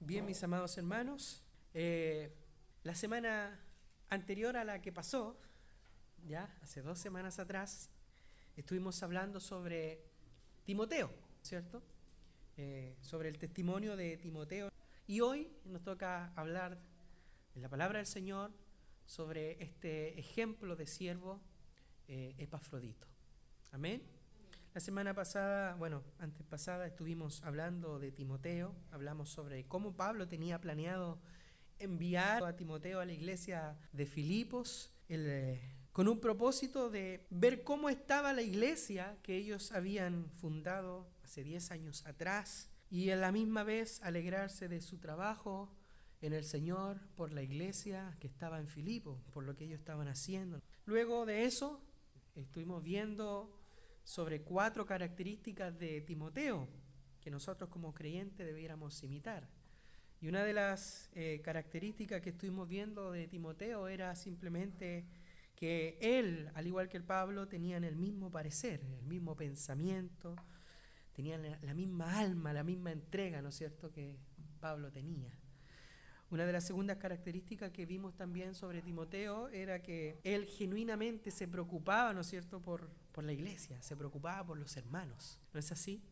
Bien, mis amados hermanos, la semana anterior a la que pasó, ya hace 2 semanas atrás, estuvimos hablando sobre Timoteo, ¿cierto? Sobre el testimonio de Timoteo. Y hoy nos toca hablar en la palabra del Señor sobre este ejemplo de siervo Epafrodito. Amén. La semana pasada, antes pasada, estuvimos hablando de Timoteo, hablamos sobre cómo Pablo tenía planeado enviar a Timoteo a la iglesia de Filipos, con un propósito de ver cómo estaba la iglesia que ellos habían fundado hace 10 años atrás y a la misma vez alegrarse de su trabajo en el Señor por la iglesia que estaba en Filipos, por lo que ellos estaban haciendo. Luego de eso, estuvimos viendo sobre 4 características de Timoteo que nosotros como creyentes debiéramos imitar. Y una de las características que estuvimos viendo de Timoteo era simplemente que él, al igual que el Pablo, tenían el mismo parecer, el mismo pensamiento, tenían la misma alma, la misma entrega, ¿no es cierto?, que Pablo tenía. Una de las segundas características que vimos también sobre Timoteo era que él genuinamente se preocupaba, ¿no es cierto?, por la iglesia, se preocupaba por los hermanos, ¿no es así?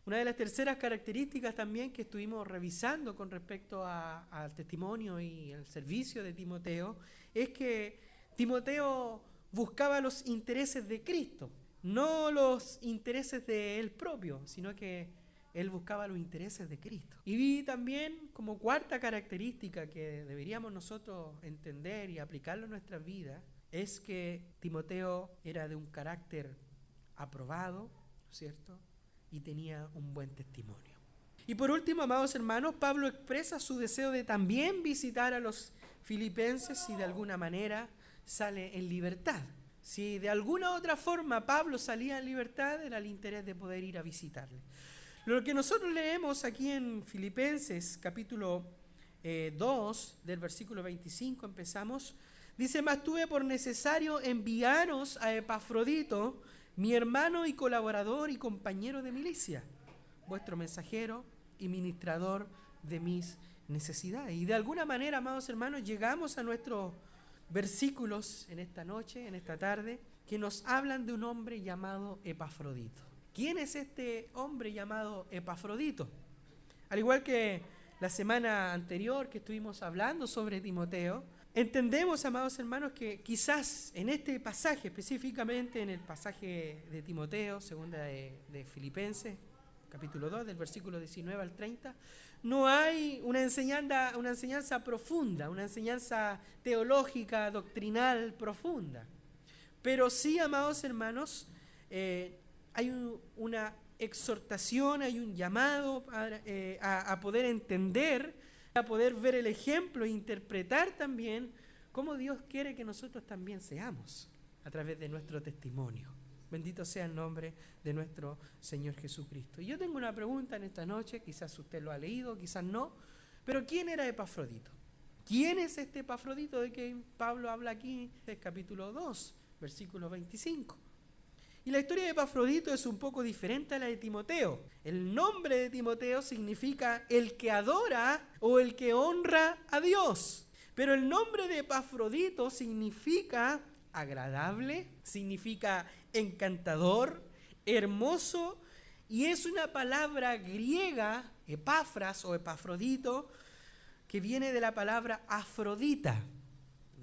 Una de las terceras características también que estuvimos revisando con respecto al testimonio y al servicio de Timoteo es que Timoteo buscaba los intereses de Cristo, no los intereses de él propio, sino que él buscaba los intereses de Cristo. Y vi también como cuarta característica que deberíamos nosotros entender y aplicarlo en nuestras vidas, es que Timoteo era de un carácter aprobado, ¿no es cierto?, y tenía un buen testimonio. Y por último, amados hermanos, Pablo expresa su deseo de también visitar a los filipenses si de alguna manera sale en libertad. Si de alguna otra forma Pablo salía en libertad, era el interés de poder ir a visitarle. Lo que nosotros leemos aquí en Filipenses capítulo 2, del versículo 25 empezamos, dice: mas tuve por necesario enviaros a Epafrodito, mi hermano y colaborador y compañero de milicia, vuestro mensajero y ministrador de mis necesidades. Y de alguna manera, amados hermanos, llegamos a nuestros versículos en esta noche, en esta tarde, que nos hablan de un hombre llamado Epafrodito. ¿Quién es este hombre llamado Epafrodito? Al igual que la semana anterior que estuvimos hablando sobre Timoteo, entendemos, amados hermanos, que quizás en este pasaje, específicamente en el pasaje de Timoteo, segunda de Filipenses, capítulo 2, del versículo 19 al 30, no hay una enseñanza profunda, una enseñanza teológica, doctrinal profunda. Pero sí, amados hermanos, hay una exhortación, hay un llamado a poder entender, a poder ver el ejemplo e interpretar también cómo Dios quiere que nosotros también seamos a través de nuestro testimonio. Bendito sea el nombre de nuestro Señor Jesucristo. Y yo tengo una pregunta en esta noche, quizás usted lo ha leído, quizás no, pero ¿quién era Epafrodito? ¿Quién es este Epafrodito de que Pablo habla aquí en el capítulo 2, versículo 25? Y la historia de Epafrodito es un poco diferente a la de Timoteo. El nombre de Timoteo significa el que adora o el que honra a Dios. Pero el nombre de Epafrodito significa agradable, significa encantador, hermoso, y es una palabra griega, Epafras o Epafrodito, que viene de la palabra Afrodita.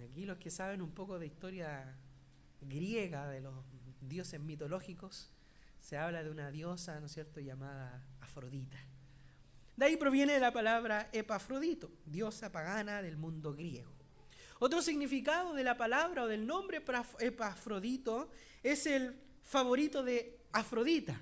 Aquí los que saben un poco de historia griega, de los dioses mitológicos, se habla de una diosa, ¿no es cierto?, llamada Afrodita. De ahí proviene la palabra Epafrodito, diosa pagana del mundo griego. Otro significado de la palabra o del nombre Epafrodito es el favorito de Afrodita.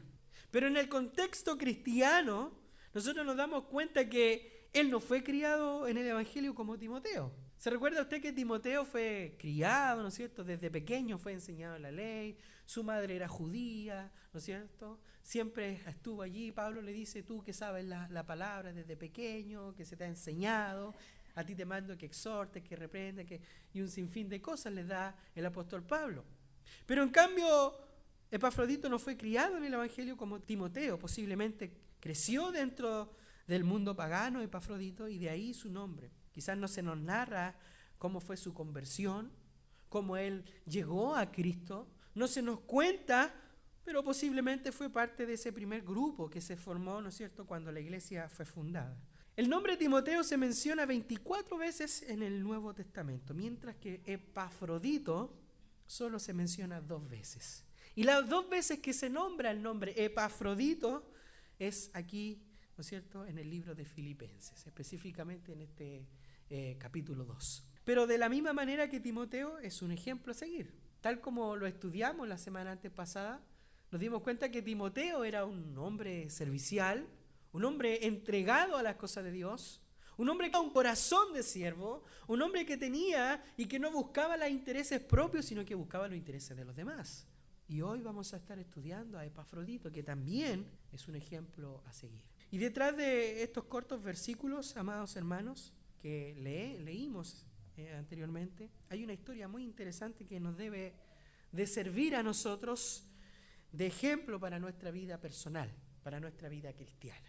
Pero en el contexto cristiano, nosotros nos damos cuenta que él no fue criado en el Evangelio como Timoteo. ¿Se recuerda usted que Timoteo fue criado, ¿no es cierto? Desde pequeño fue enseñado la ley, su madre era judía, ¿no es cierto? Siempre estuvo allí. Pablo le dice: tú que sabes la palabra desde pequeño, que se te ha enseñado, a ti te mando que exhortes, que reprendas, y un sinfín de cosas les da el apóstol Pablo. Pero en cambio, Epafrodito no fue criado en el Evangelio como Timoteo, posiblemente creció dentro del mundo pagano, Epafrodito, y de ahí su nombre. Quizás no se nos narra cómo fue su conversión, cómo él llegó a Cristo, no se nos cuenta, pero posiblemente fue parte de ese primer grupo que se formó, ¿no es cierto?, cuando la iglesia fue fundada. El nombre Timoteo se menciona 24 veces en el Nuevo Testamento, mientras que Epafrodito solo se menciona 2 veces. Y las 2 veces que se nombra el nombre Epafrodito es aquí, ¿no es cierto?, en el libro de Filipenses, específicamente en este capítulo 2. Pero de la misma manera que Timoteo es un ejemplo a seguir. Tal como lo estudiamos la semana antes pasada, nos dimos cuenta que Timoteo era un hombre servicial, un hombre entregado a las cosas de Dios, un hombre con un corazón de siervo, un hombre que tenía y que no buscaba los intereses propios, sino que buscaba los intereses de los demás. Y hoy vamos a estar estudiando a Epafrodito, que también es un ejemplo a seguir. Y detrás de estos cortos versículos, amados hermanos, que leímos anteriormente, hay una historia muy interesante que nos debe de servir a nosotros de ejemplo para nuestra vida personal, para nuestra vida cristiana.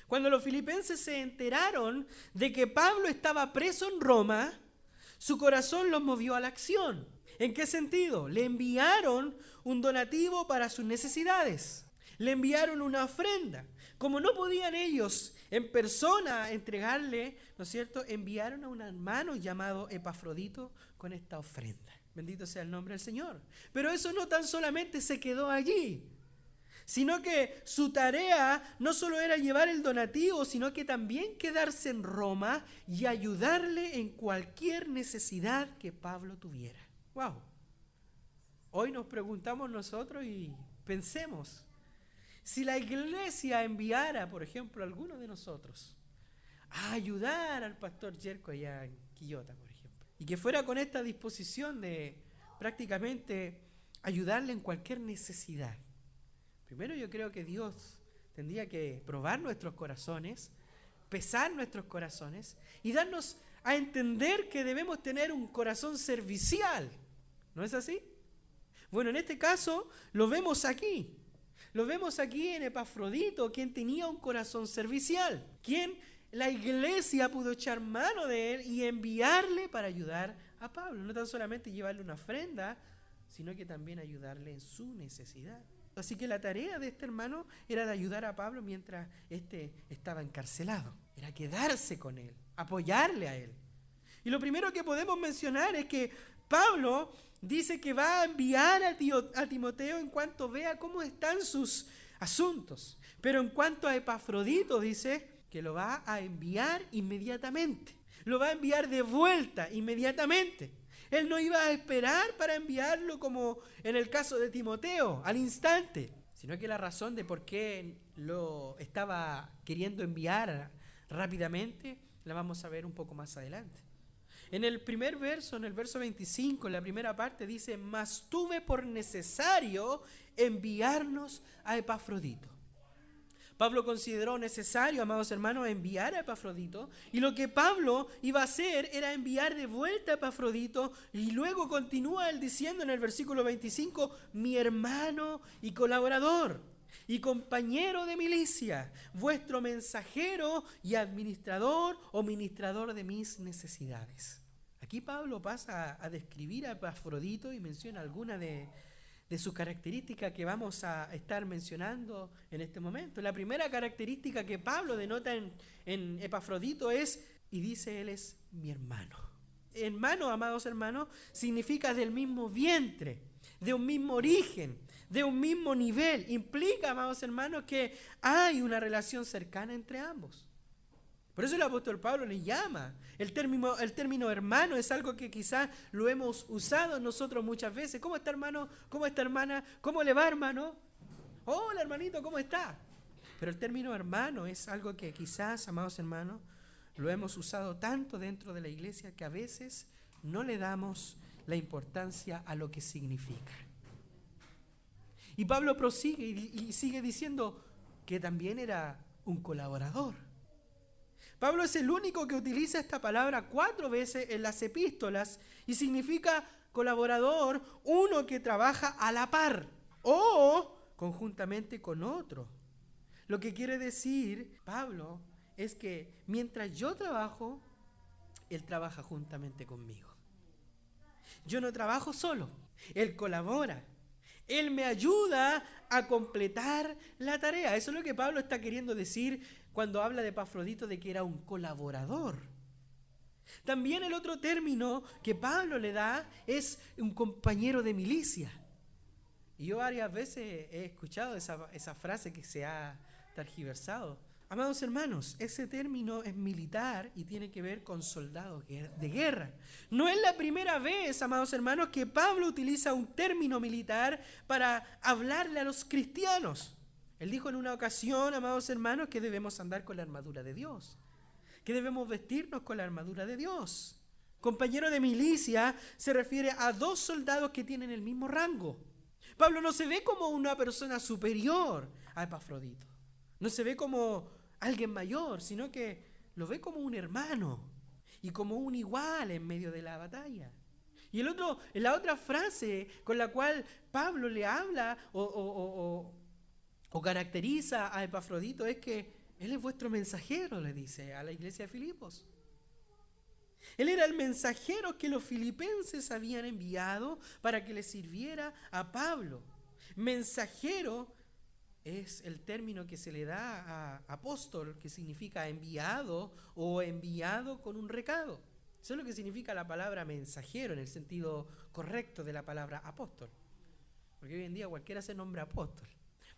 Cuando los filipenses se enteraron de que Pablo estaba preso en Roma, su corazón los movió a la acción. ¿En qué sentido? Le enviaron un donativo para sus necesidades. Le enviaron una ofrenda. Como no podían ellos en persona entregarle, ¿no es cierto?, enviaron a un hermano llamado Epafrodito con esta ofrenda. Bendito sea el nombre del Señor. Pero eso no tan solamente se quedó allí, sino que su tarea no solo era llevar el donativo, sino que también quedarse en Roma y ayudarle en cualquier necesidad que Pablo tuviera. ¡Wow! Hoy nos preguntamos nosotros y pensemos, si la iglesia enviara, por ejemplo, a alguno de nosotros a ayudar al pastor Yerko allá en Quillota, por ejemplo, y que fuera con esta disposición de prácticamente ayudarle en cualquier necesidad. Primero yo creo que Dios tendría que probar nuestros corazones, pesar nuestros corazones y darnos a entender que debemos tener un corazón servicial. ¿No es así? Bueno, en este caso lo vemos aquí. Lo vemos aquí en Epafrodito, quien tenía un corazón servicial, quien la iglesia pudo echar mano de él y enviarle para ayudar a Pablo. No tan solamente llevarle una ofrenda, sino que también ayudarle en su necesidad. Así que la tarea de este hermano era de ayudar a Pablo mientras éste estaba encarcelado. Era quedarse con él, apoyarle a él. Y lo primero que podemos mencionar es que Pablo dice que va a enviar a Timoteo en cuanto vea cómo están sus asuntos. Pero en cuanto a Epafrodito dice que lo va a enviar inmediatamente. Lo va a enviar de vuelta inmediatamente. Él no iba a esperar para enviarlo como en el caso de Timoteo, al instante, sino que la razón de por qué lo estaba queriendo enviar rápidamente la vamos a ver un poco más adelante. En el primer verso, en el verso 25, en la primera parte dice: mas tuve por necesario enviarnos a Epafrodito. Pablo consideró necesario, amados hermanos, enviar a Epafrodito, y lo que Pablo iba a hacer era enviar de vuelta a Epafrodito, y luego continúa él diciendo en el versículo 25, mi hermano y colaborador y compañero de milicia, vuestro mensajero y administrador o ministrador de mis necesidades. Aquí Pablo pasa a describir a Epafrodito y menciona algunas de sus características que vamos a estar mencionando en este momento. La primera característica que Pablo denota en Epafrodito es, y dice él, es mi hermano. Hermano, amados hermanos, significa del mismo vientre, de un mismo origen, de un mismo nivel. Implica, amados hermanos, que hay una relación cercana entre ambos. Por eso el apóstol Pablo le llama. El término hermano es algo que quizás lo hemos usado nosotros muchas veces. ¿Cómo está, hermano? ¿Cómo está, hermana? ¿Cómo le va, hermano? Hola, hermanito, ¿cómo está? Pero el término hermano es algo que quizás, amados hermanos, lo hemos usado tanto dentro de la iglesia que a veces no le damos la importancia a lo que significa. Y Pablo prosigue y sigue diciendo que también era un colaborador. Pablo es el único que utiliza esta palabra 4 veces en las epístolas y significa colaborador, uno que trabaja a la par o conjuntamente con otro. Lo que quiere decir Pablo es que mientras yo trabajo, Él trabaja juntamente conmigo. Yo no trabajo solo, Él colabora. Él me ayuda a completar la tarea. Eso es lo que Pablo está queriendo decir cuando habla de Epafrodito, de que era un colaborador. También el otro término que Pablo le da es un compañero de milicia. Y yo varias veces he escuchado esa frase que se ha tergiversado. Amados hermanos, ese término es militar y tiene que ver con soldados de guerra. No es la primera vez, amados hermanos, que Pablo utiliza un término militar para hablarle a los cristianos. Él dijo en una ocasión, amados hermanos, que debemos andar con la armadura de Dios, que debemos vestirnos con la armadura de Dios. Compañero de milicia se refiere a dos soldados que tienen el mismo rango. Pablo no se ve como una persona superior a Epafrodito. No se ve como alguien mayor, sino que lo ve como un hermano y como un igual en medio de la batalla. Y la otra frase con la cual Pablo le habla o caracteriza a Epafrodito es que él es vuestro mensajero, le dice a la iglesia de Filipos. Él era el mensajero que los filipenses habían enviado para que le sirviera a Pablo. Mensajero es el término que se le da a apóstol, que significa enviado o enviado con un recado. Eso es lo que significa la palabra mensajero en el sentido correcto de la palabra apóstol. Porque hoy en día cualquiera se nombra apóstol.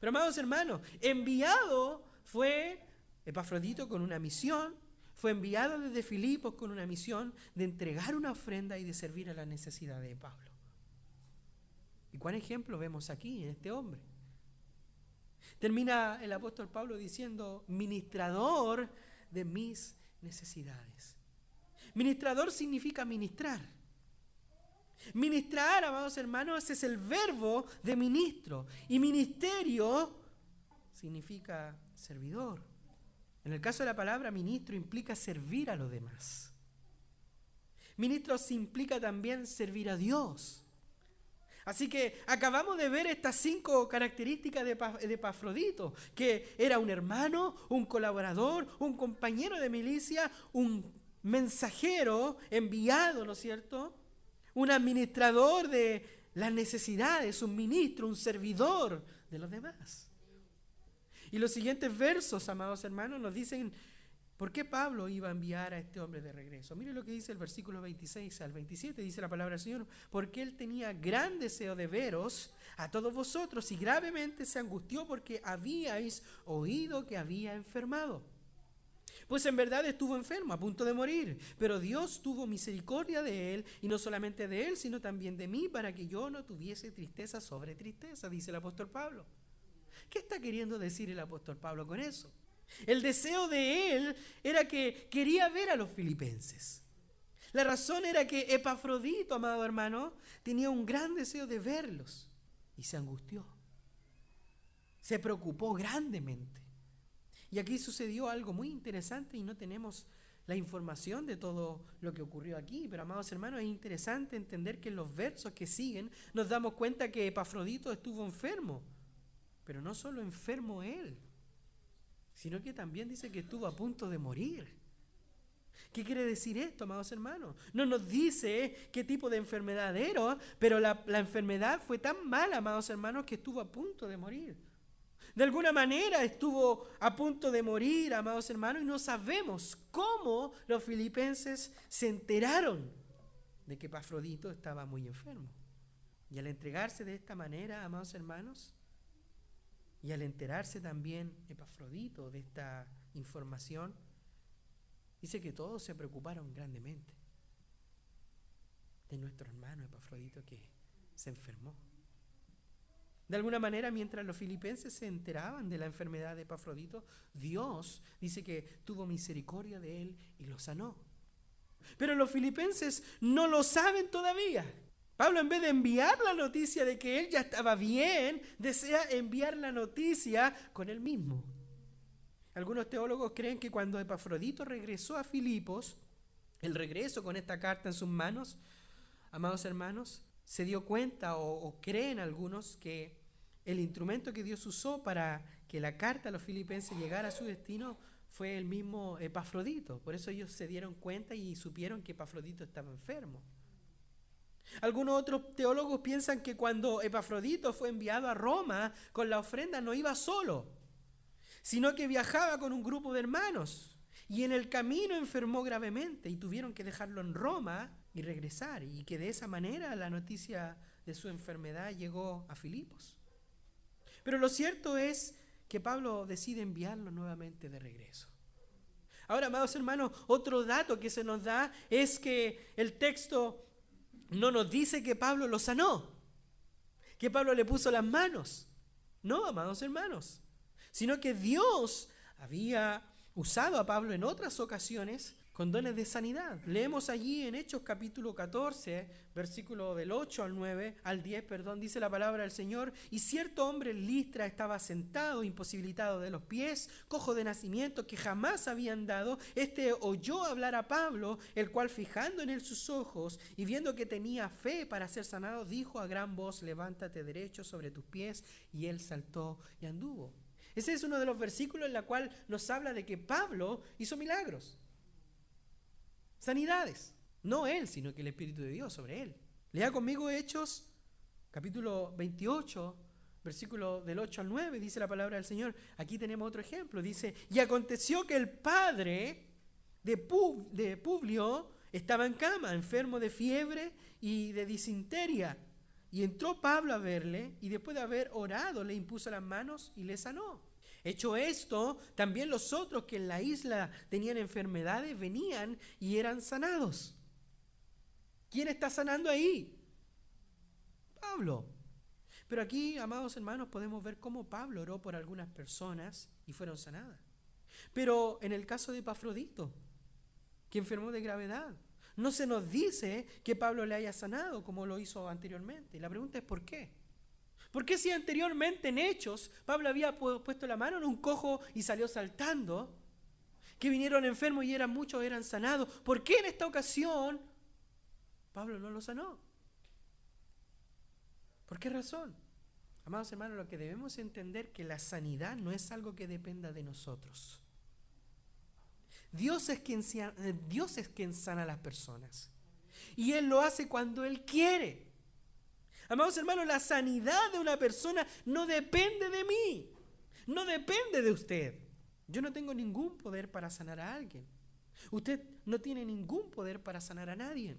Pero amados hermanos, enviado fue Epafrodito con una misión, fue enviado desde Filipos con una misión de entregar una ofrenda y de servir a las necesidades de Pablo. ¿Y cuál ejemplo vemos aquí en este hombre? Termina el apóstol Pablo diciendo, ministrador de mis necesidades. Ministrador significa ministrar. Ministrar, amados hermanos, es el verbo de ministro. Y ministerio significa servidor. En el caso de la palabra ministro implica servir a los demás. Ministro implica también servir a Dios. Así que acabamos de ver estas 5 características de Epafrodito, que era un hermano, un colaborador, un compañero de milicia, un mensajero enviado, ¿no es cierto? Un administrador de las necesidades, un ministro, un servidor de los demás. Y los siguientes versos, amados hermanos, nos dicen por qué Pablo iba a enviar a este hombre de regreso. Mire lo que dice el versículo 26 al 27, dice la palabra del Señor, porque él tenía gran deseo de veros a todos vosotros y gravemente se angustió porque habíais oído que había enfermado. Pues en verdad estuvo enfermo, a punto de morir, pero Dios tuvo misericordia de él, y no solamente de él, sino también de mí, para que yo no tuviese tristeza sobre tristeza, dice el apóstol Pablo. ¿Qué está queriendo decir el apóstol Pablo con eso? El deseo de él era que quería ver a los filipenses. La razón era que Epafrodito, amado hermano, tenía un gran deseo de verlos y se angustió. Se preocupó grandemente. Y aquí sucedió algo muy interesante y no tenemos la información de todo lo que ocurrió aquí. Pero, amados hermanos, es interesante entender que en los versos que siguen nos damos cuenta que Epafrodito estuvo enfermo. Pero no solo enfermo él, sino que también dice que estuvo a punto de morir. ¿Qué quiere decir esto, amados hermanos? No nos dice qué tipo de enfermedad era, pero la enfermedad fue tan mala, amados hermanos, que estuvo a punto de morir. De alguna manera estuvo a punto de morir, amados hermanos, y no sabemos cómo los filipenses se enteraron de que Epafrodito estaba muy enfermo. Y al entregarse de esta manera, amados hermanos, y al enterarse también Epafrodito de esta información, dice que todos se preocuparon grandemente de nuestro hermano Epafrodito que se enfermó. De alguna manera, mientras los filipenses se enteraban de la enfermedad de Epafrodito, Dios dice que tuvo misericordia de él y lo sanó. Pero los filipenses no lo saben todavía. Pablo, en vez de enviar la noticia de que él ya estaba bien, desea enviar la noticia con él mismo. Algunos teólogos creen que cuando Epafrodito regresó a Filipos, el regreso con esta carta en sus manos, amados hermanos, se dio cuenta o creen algunos que el instrumento que Dios usó para que la carta a los filipenses llegara a su destino fue el mismo Epafrodito. Por eso ellos se dieron cuenta y supieron que Epafrodito estaba enfermo. Algunos otros teólogos piensan que cuando Epafrodito fue enviado a Roma con la ofrenda no iba solo, sino que viajaba con un grupo de hermanos. Y en el camino enfermó gravemente y tuvieron que dejarlo en Roma y regresar. Y que de esa manera la noticia de su enfermedad llegó a Filipos. Pero lo cierto es que Pablo decide enviarlo nuevamente de regreso. Ahora, amados hermanos, otro dato que se nos da es que el texto no nos dice que Pablo lo sanó, que Pablo le puso las manos. No, amados hermanos, sino que Dios había usado a Pablo en otras ocasiones con dones de sanidad. Leemos allí en Hechos capítulo 14, versículo del 8 al 10, dice la palabra del Señor: y cierto hombre en Listra estaba sentado, imposibilitado de los pies, cojo de nacimiento, que jamás había andado. Este oyó hablar a Pablo, el cual, fijando en él sus ojos y viendo que tenía fe para ser sanado, dijo a gran voz: levántate derecho sobre tus pies. Y él saltó y anduvo. Ese es uno de los versículos en el cual nos habla de que Pablo hizo milagros, sanidades. No él, sino que el Espíritu de Dios sobre él. Lea conmigo Hechos, capítulo 28, versículo del 8 al 9, dice la palabra del Señor. Aquí tenemos otro ejemplo. Dice: y aconteció que el padre de Publio estaba en cama, enfermo de fiebre y de disentería. Y entró Pablo a verle, y después de haber orado, le impuso las manos y le sanó. Hecho esto, también los otros que en la isla tenían enfermedades venían y eran sanados. ¿Quién está sanando ahí? Pablo. Pero aquí, amados hermanos, podemos ver cómo Pablo oró por algunas personas y fueron sanadas. Pero en el caso de Epafrodito, que enfermó de gravedad, no se nos dice que Pablo le haya sanado como lo hizo anteriormente. Y la pregunta es ¿por qué? ¿Por qué si anteriormente en Hechos Pablo había puesto la mano en un cojo y salió saltando? Que vinieron enfermos y muchos eran sanados. ¿Por qué en esta ocasión Pablo no lo sanó? ¿Por qué razón? Amados hermanos, lo que debemos entender es que la sanidad no es algo que dependa de nosotros. Dios es quien sana a las personas. Y Él lo hace cuando Él quiere. Amados hermanos, la sanidad de una persona no depende de mí, no depende de usted. Yo no tengo ningún poder para sanar a alguien. Usted no tiene ningún poder para sanar a nadie.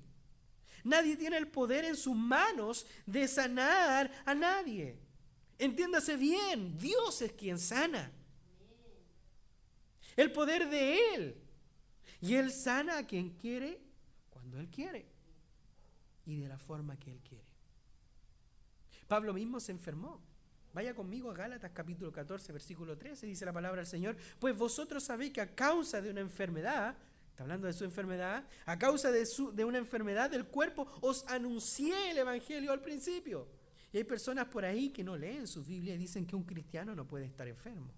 Nadie tiene el poder en sus manos de sanar a nadie. Entiéndase bien, Dios es quien sana. El poder de Él. Y Él sana a quien quiere, cuando Él quiere. Y de la forma que Él quiere. Pablo mismo se enfermó. Vaya conmigo a Gálatas capítulo 14, versículo 13, dice la palabra del Señor: pues vosotros sabéis que a causa de una enfermedad, está hablando de su enfermedad, a causa de una enfermedad del cuerpo, os anuncié el evangelio al principio. Y hay personas por ahí que no leen su Biblia y dicen que un cristiano no puede estar enfermo.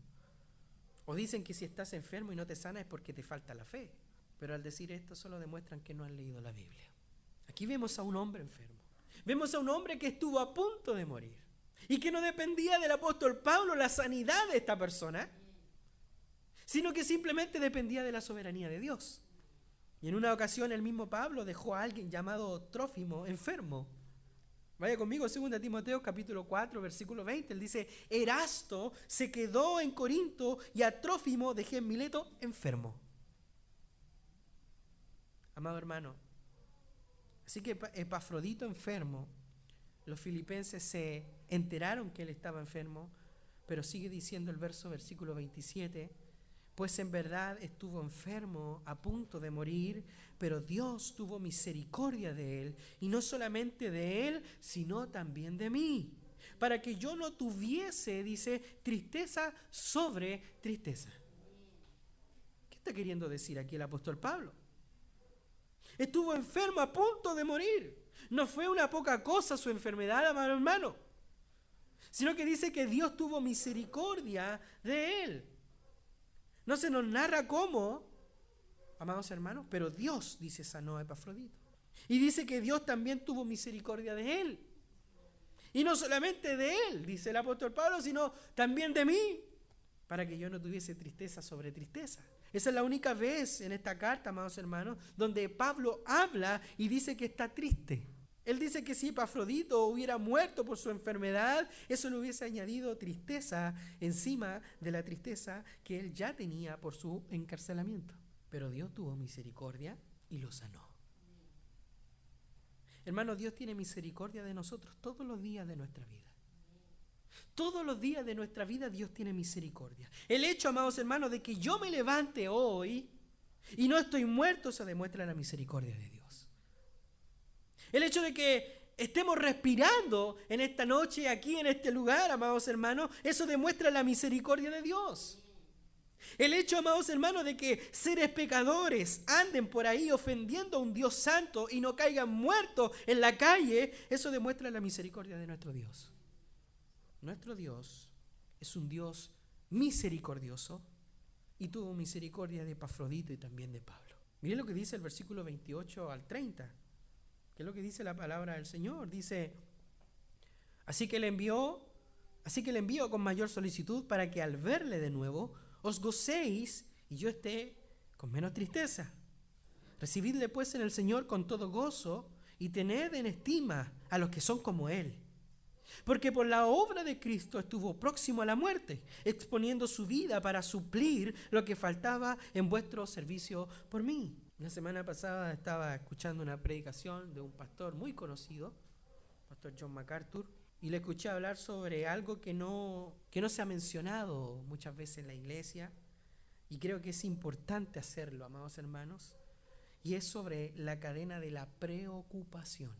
O dicen que si estás enfermo y no te sana es porque te falta la fe. Pero al decir esto solo demuestran que no han leído la Biblia. Aquí vemos a un hombre enfermo. Vemos a un hombre que estuvo a punto de morir y que no dependía del apóstol Pablo la sanidad de esta persona, sino que simplemente dependía de la soberanía de Dios. Y en una ocasión el mismo Pablo dejó a alguien llamado Trófimo enfermo. Vaya conmigo, 2 Timoteo capítulo 4, versículo 20. Él dice: Erasto se quedó en Corinto y a Trófimo dejé en Mileto enfermo. Amado hermano, así que Epafrodito enfermo, los filipenses se enteraron que él estaba enfermo, pero sigue diciendo el versículo 27, pues en verdad estuvo enfermo a punto de morir, pero Dios tuvo misericordia de él, y no solamente de él, sino también de mí, para que yo no tuviese, dice, tristeza sobre tristeza. ¿Qué está queriendo decir aquí el apóstol Pablo? Estuvo enfermo a punto de morir. No fue una poca cosa su enfermedad, amado hermano, sino que dice que Dios tuvo misericordia de él. No se nos narra cómo, amados hermanos, pero Dios, dice, sanó a Epafrodito. Y dice que Dios también tuvo misericordia de él. Y no solamente de él, dice el apóstol Pablo, sino también de mí, para que yo no tuviese tristeza sobre tristeza. Esa es la única vez en esta carta, amados hermanos, donde Pablo habla y dice que está triste. Él dice que si Epafrodito hubiera muerto por su enfermedad, eso le hubiese añadido tristeza encima de la tristeza que él ya tenía por su encarcelamiento. Pero Dios tuvo misericordia y lo sanó. Hermanos, Dios tiene misericordia de nosotros todos los días de nuestra vida. Todos los días de nuestra vida Dios tiene misericordia. El hecho, amados hermanos, de que yo me levante hoy y no estoy muerto, eso demuestra la misericordia de Dios. El hecho de que estemos respirando en esta noche, aquí en este lugar, amados hermanos, eso demuestra la misericordia de Dios. El hecho, amados hermanos, de que seres pecadores anden por ahí ofendiendo a un Dios santo y no caigan muertos en la calle, eso demuestra la misericordia de nuestro Dios. Nuestro Dios es un Dios misericordioso y tuvo misericordia de Epafrodito y también de Pablo. Miren lo que dice el versículo 28 al 30. ¿Qué es lo que dice la palabra del Señor? Dice, así que le envió con mayor solicitud para que al verle de nuevo os gocéis y yo esté con menos tristeza. Recibidle pues en el Señor con todo gozo y tened en estima a los que son como Él. Porque por la obra de Cristo estuvo próximo a la muerte, exponiendo su vida para suplir lo que faltaba en vuestro servicio por mí. La semana pasada estaba escuchando una predicación de un pastor muy conocido, pastor John MacArthur, y le escuché hablar sobre algo que no se ha mencionado muchas veces en la iglesia, y creo que es importante hacerlo, amados hermanos, y es sobre la cadena de la preocupación.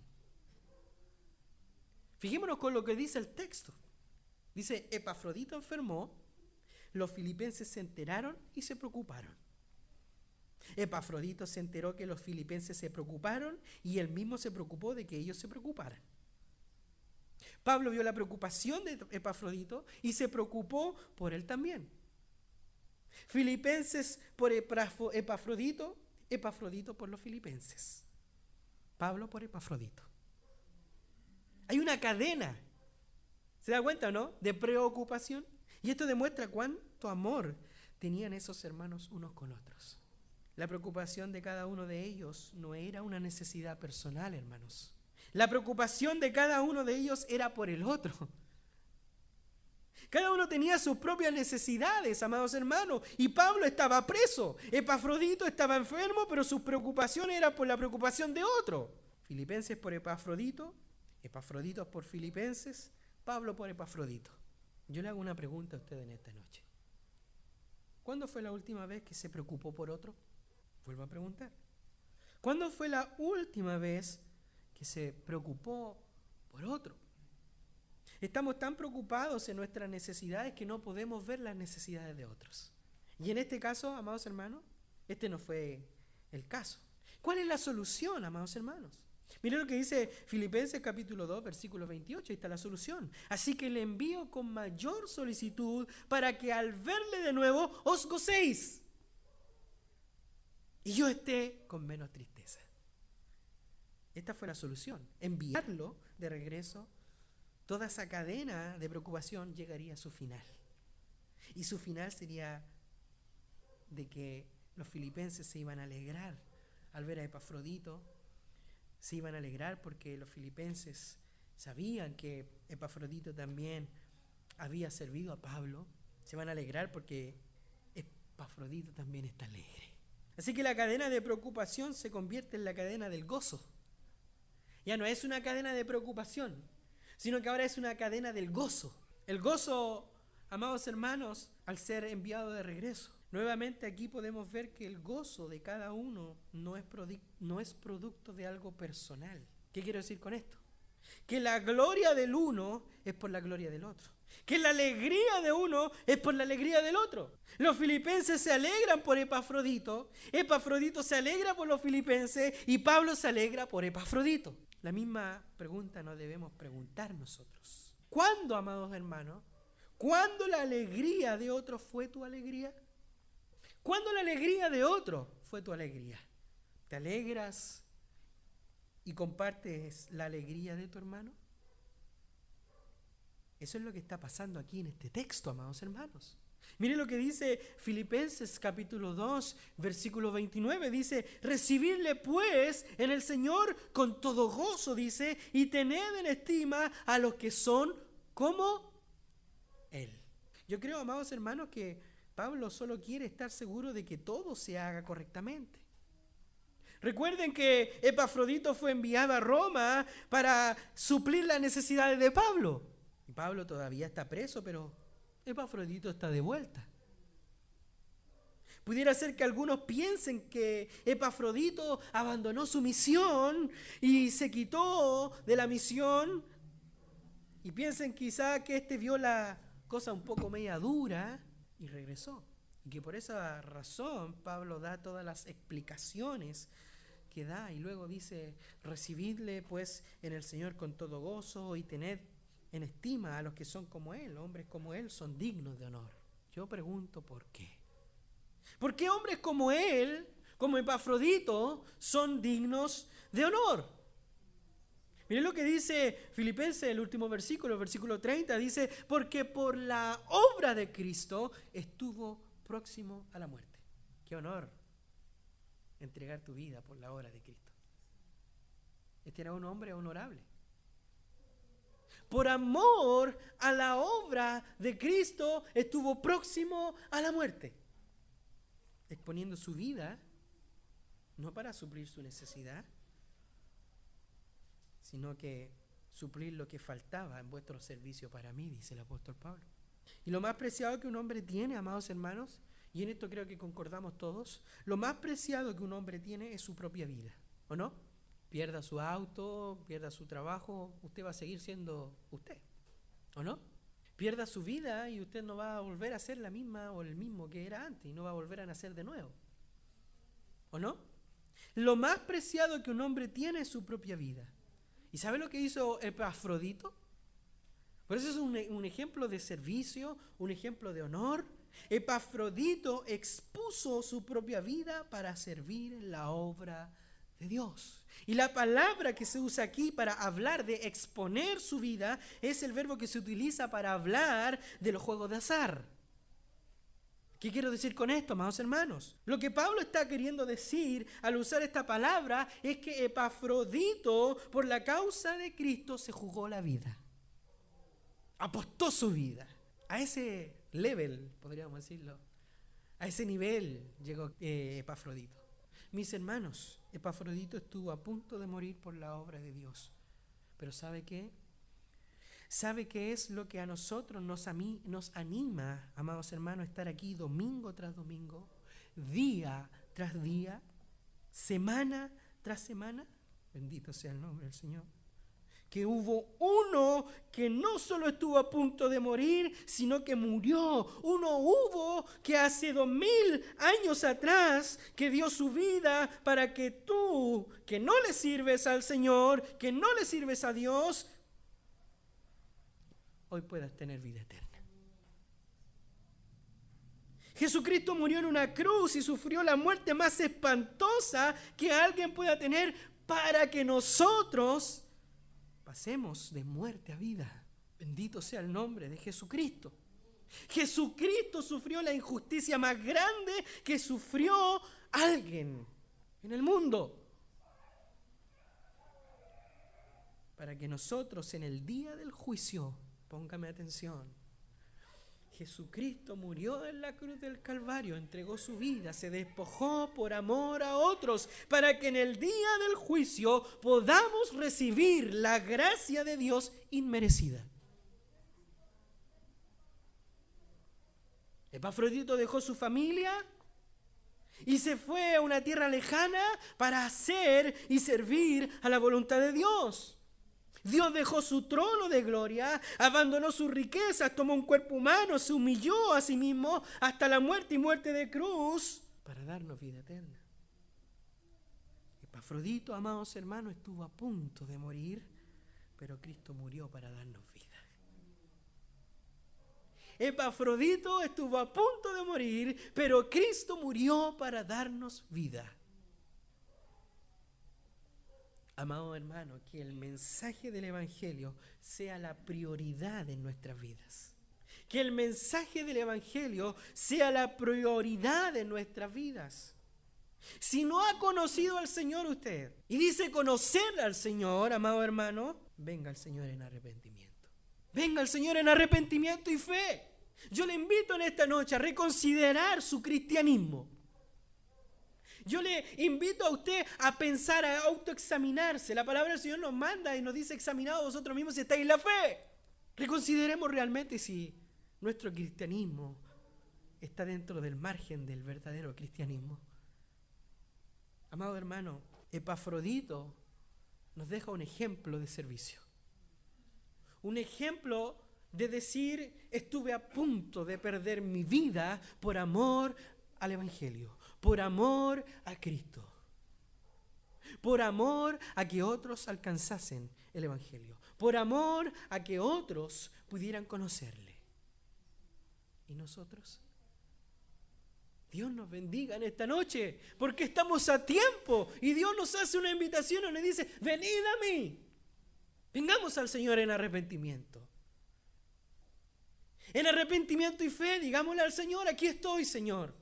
Fijémonos con lo que dice el texto. Dice, Epafrodito enfermó, los filipenses se enteraron y se preocuparon. Epafrodito se enteró que los filipenses se preocuparon y él mismo se preocupó de que ellos se preocuparan. Pablo vio la preocupación de Epafrodito y se preocupó por él también. Filipenses por Epafrodito, Epafrodito por los filipenses. Pablo por Epafrodito. Hay una cadena, ¿se da cuenta o no?, de preocupación. Y esto demuestra cuánto amor tenían esos hermanos unos con otros. La preocupación de cada uno de ellos no era una necesidad personal, hermanos. La preocupación de cada uno de ellos era por el otro. Cada uno tenía sus propias necesidades, amados hermanos. Y Pablo estaba preso. Epafrodito estaba enfermo, pero su preocupación era por la preocupación de otro. Filipenses por Epafrodito, Epafrodito por Filipenses, Pablo por Epafrodito. Yo le hago una pregunta a usted en esta noche. ¿Cuándo fue la última vez que se preocupó por otro? Vuelvo a preguntar. ¿Cuándo fue la última vez que se preocupó por otro? Estamos tan preocupados en nuestras necesidades que no podemos ver las necesidades de otros. Y en este caso, amados hermanos, este no fue el caso. ¿Cuál es la solución, amados hermanos? Miren lo que dice Filipenses capítulo 2, versículo 28, ahí está la solución. Así que le envío con mayor solicitud para que al verle de nuevo os gocéis y yo esté con menos tristeza. Esta fue la solución, enviarlo de regreso. Toda esa cadena de preocupación llegaría a su final. Y su final sería de que los filipenses se iban a alegrar al ver a Epafrodito. Se iban a alegrar porque los filipenses sabían que Epafrodito también había servido a Pablo. Se van a alegrar porque Epafrodito también está alegre. Así que la cadena de preocupación se convierte en la cadena del gozo. Ya no es una cadena de preocupación, sino que ahora es una cadena del gozo. El gozo, amados hermanos, al ser enviado de regreso. Nuevamente aquí podemos ver que el gozo de cada uno no es producto de algo personal. ¿Qué quiero decir con esto? Que la gloria del uno es por la gloria del otro. Que la alegría de uno es por la alegría del otro. Los filipenses se alegran por Epafrodito, Epafrodito se alegra por los filipenses y Pablo se alegra por Epafrodito. La misma pregunta nos debemos preguntar nosotros. ¿Cuándo, amados hermanos? ¿Cuándo la alegría de otro fue tu alegría? ¿Cuándo la alegría de otro fue tu alegría? ¿Te alegras y compartes la alegría de tu hermano? Eso es lo que está pasando aquí en este texto, amados hermanos. Miren lo que dice Filipenses capítulo 2, versículo 29. Dice, recibidle pues en el Señor con todo gozo, dice, y tened en estima a los que son como Él. Yo creo, amados hermanos, que Pablo solo quiere estar seguro de que todo se haga correctamente. Recuerden que Epafrodito fue enviado a Roma para suplir las necesidades de Pablo. Y Pablo todavía está preso, pero Epafrodito está de vuelta. Pudiera ser que algunos piensen que Epafrodito abandonó su misión y se quitó de la misión, y piensen quizá que vio la cosa un poco media dura y regresó. Y que por esa razón Pablo da todas las explicaciones que da, y luego dice, recibidle pues en el Señor con todo gozo y tened en estima a los que son como Él. Hombres como Él son dignos de honor. Yo pregunto ¿por qué? ¿Por qué hombres como Él, como Epafrodito, son dignos de honor? Miren lo que dice Filipenses, el último versículo, el versículo 30, dice, porque por la obra de Cristo estuvo próximo a la muerte. ¡Qué honor! Entregar tu vida por la obra de Cristo. Este era un hombre honorable. Por amor a la obra de Cristo estuvo próximo a la muerte, exponiendo su vida no para suplir su necesidad, sino que suplir lo que faltaba en vuestro servicio para mí, dice el apóstol Pablo. Y lo más preciado que un hombre tiene, amados hermanos, y en esto creo que concordamos todos, lo más preciado que un hombre tiene es su propia vida, ¿o no? Pierda su auto, pierda su trabajo, usted va a seguir siendo usted, ¿o no? Pierda su vida y usted no va a volver a ser la misma o el mismo que era antes, y no va a volver a nacer de nuevo, ¿o no? Lo más preciado que un hombre tiene es su propia vida. ¿Y sabe lo que hizo Epafrodito? Por eso es un ejemplo de servicio, un ejemplo de honor. Epafrodito expuso su propia vida para servir en la obra de Dios. Y la palabra que se usa aquí para hablar de exponer su vida es el verbo que se utiliza para hablar de los juegos de azar. ¿Qué quiero decir con esto, amados hermanos? Lo que Pablo está queriendo decir al usar esta palabra es que Epafrodito, por la causa de Cristo, se jugó la vida. Apostó su vida. A ese level, podríamos decirlo, a ese nivel llegó Epafrodito. Mis hermanos, Epafrodito estuvo a punto de morir por la obra de Dios. Pero ¿sabe qué? ¿Sabe qué es lo que a nosotros nos anima, amados hermanos, a estar aquí domingo tras domingo, día tras día, semana tras semana? Bendito sea el nombre del Señor. Que hubo uno que no solo estuvo a punto de morir, sino que murió. Uno hubo que hace 2000 años atrás, que dio su vida para que tú, que no le sirves al Señor, que no le sirves a Dios, hoy puedas tener vida eterna. Jesucristo murió en una cruz y sufrió la muerte más espantosa que alguien pueda tener para que nosotros pasemos de muerte a vida. Bendito sea el nombre de Jesucristo. Jesucristo sufrió la injusticia más grande que sufrió alguien en el mundo, para que nosotros en el día del juicio, póngame atención, Jesucristo murió en la cruz del Calvario, entregó su vida, se despojó por amor a otros, para que en el día del juicio podamos recibir la gracia de Dios inmerecida. Epafrodito dejó su familia y se fue a una tierra lejana para hacer y servir a la voluntad de Dios. Dios dejó su trono de gloria, abandonó sus riquezas, tomó un cuerpo humano, se humilló a sí mismo hasta la muerte y muerte de cruz para darnos vida eterna. Epafrodito, amados hermanos, estuvo a punto de morir, pero Cristo murió para darnos vida. Epafrodito estuvo a punto de morir, pero Cristo murió para darnos vida. Amado hermano, que el mensaje del Evangelio sea la prioridad en nuestras vidas. Que el mensaje del Evangelio sea la prioridad en nuestras vidas. Si no ha conocido al Señor usted y dice conocer al Señor, amado hermano, venga al Señor en arrepentimiento. Venga al Señor en arrepentimiento y fe. Yo le invito en esta noche a reconsiderar su cristianismo. Yo le invito a usted a pensar, a autoexaminarse. La palabra del Señor nos manda y nos dice: examinaos vosotros mismos si estáis en la fe. Reconsideremos realmente si nuestro cristianismo está dentro del margen del verdadero cristianismo. Amado hermano, Epafrodito nos deja un ejemplo de servicio. Un ejemplo de decir: estuve a punto de perder mi vida por amor al Evangelio, por amor a Cristo, por amor a que otros alcanzasen el Evangelio, por amor a que otros pudieran conocerle. ¿Y nosotros? Dios nos bendiga en esta noche, porque estamos a tiempo y Dios nos hace una invitación y nos dice: venid a mí. Vengamos al Señor en arrepentimiento. En arrepentimiento y fe, digámosle al Señor: aquí estoy, Señor.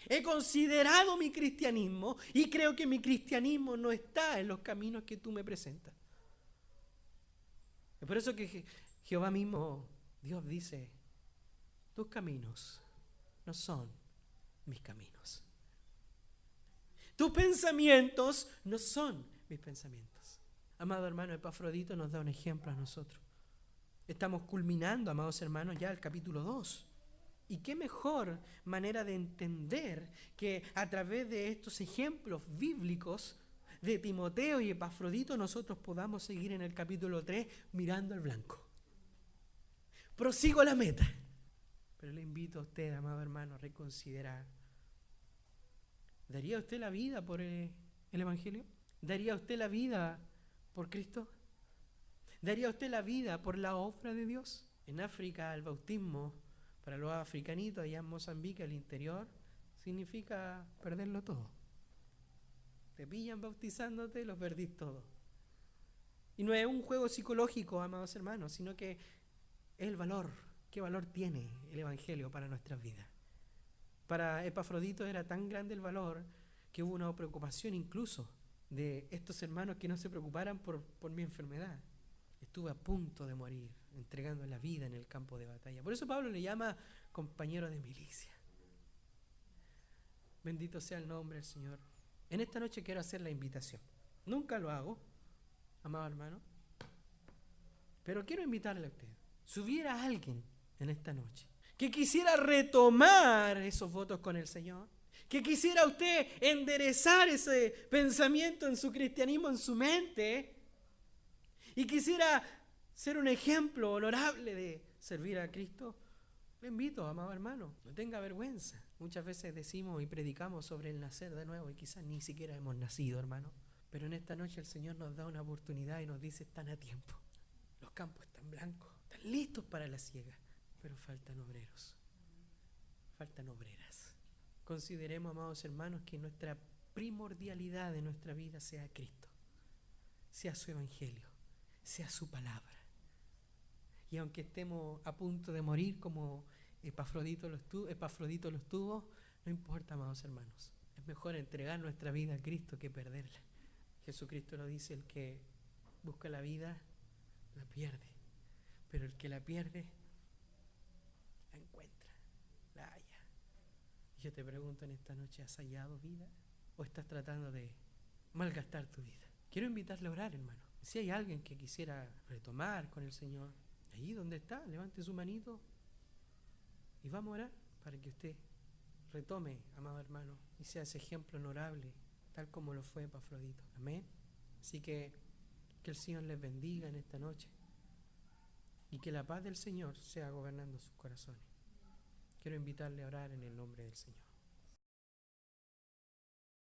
He considerado mi cristianismo y creo que mi cristianismo no está en los caminos que tú me presentas. Es por eso que Jehová mismo, Dios dice: tus caminos no son mis caminos. Tus pensamientos no son mis pensamientos. Amado hermano, Epafrodito nos da un ejemplo a nosotros. Estamos culminando, amados hermanos, ya el capítulo 2. Y qué mejor manera de entender que a través de estos ejemplos bíblicos de Timoteo y Epafrodito nosotros podamos seguir en el capítulo 3 mirando al blanco. Prosigo a la meta. Pero le invito a usted, amado hermano, a reconsiderar. ¿Daría usted la vida por el Evangelio? ¿Daría usted la vida por Cristo? ¿Daría usted la vida por la obra de Dios? En África el bautismo para los africanitos allá en Mozambique, al interior, significa perderlo todo. Te pillan bautizándote, lo perdís todo. Y no es un juego psicológico, amados hermanos, sino que es el valor. ¿Qué valor tiene el Evangelio para nuestras vidas? Para Epafrodito era tan grande el valor que hubo una preocupación incluso de estos hermanos que no se preocuparan por mi enfermedad. Estuve a punto de morir, entregando la vida en el campo de batalla. Por eso Pablo le llama compañero de milicia. Bendito sea el nombre del Señor. En esta noche quiero hacer la invitación. Nunca lo hago, amado hermano, pero quiero invitarle a usted. Si hubiera alguien en esta noche que quisiera retomar esos votos con el Señor, que quisiera usted enderezar ese pensamiento en su cristianismo, en su mente, y quisiera ser un ejemplo honorable de servir a Cristo, le invito, amado hermano, no tenga vergüenza. Muchas veces decimos y predicamos sobre el nacer de nuevo y quizás ni siquiera hemos nacido, hermano. Pero en esta noche el Señor nos da una oportunidad y nos dice: están a tiempo. Los campos están blancos, están listos para la siega, pero faltan obreros, faltan obreras. Consideremos, amados hermanos, que nuestra primordialidad de nuestra vida sea Cristo, sea su Evangelio, sea su palabra. Y aunque estemos a punto de morir como Epafrodito lo estuvo, no importa, amados hermanos. Es mejor entregar nuestra vida a Cristo que perderla. Jesucristo lo dice: el que busca la vida, la pierde. Pero el que la pierde, la encuentra, la halla. Y yo te pregunto en esta noche: ¿has hallado vida? ¿O estás tratando de malgastar tu vida? Quiero invitarle a orar, hermano. Si hay alguien que quisiera retomar con el Señor, ahí donde está, levante su manito y vamos a orar para que usted retome, amado hermano, y sea ese ejemplo honorable, tal como lo fue Epafrodito. Amén. Así que el Señor les bendiga en esta noche y que la paz del Señor sea gobernando sus corazones. Quiero invitarle a orar en el nombre del Señor.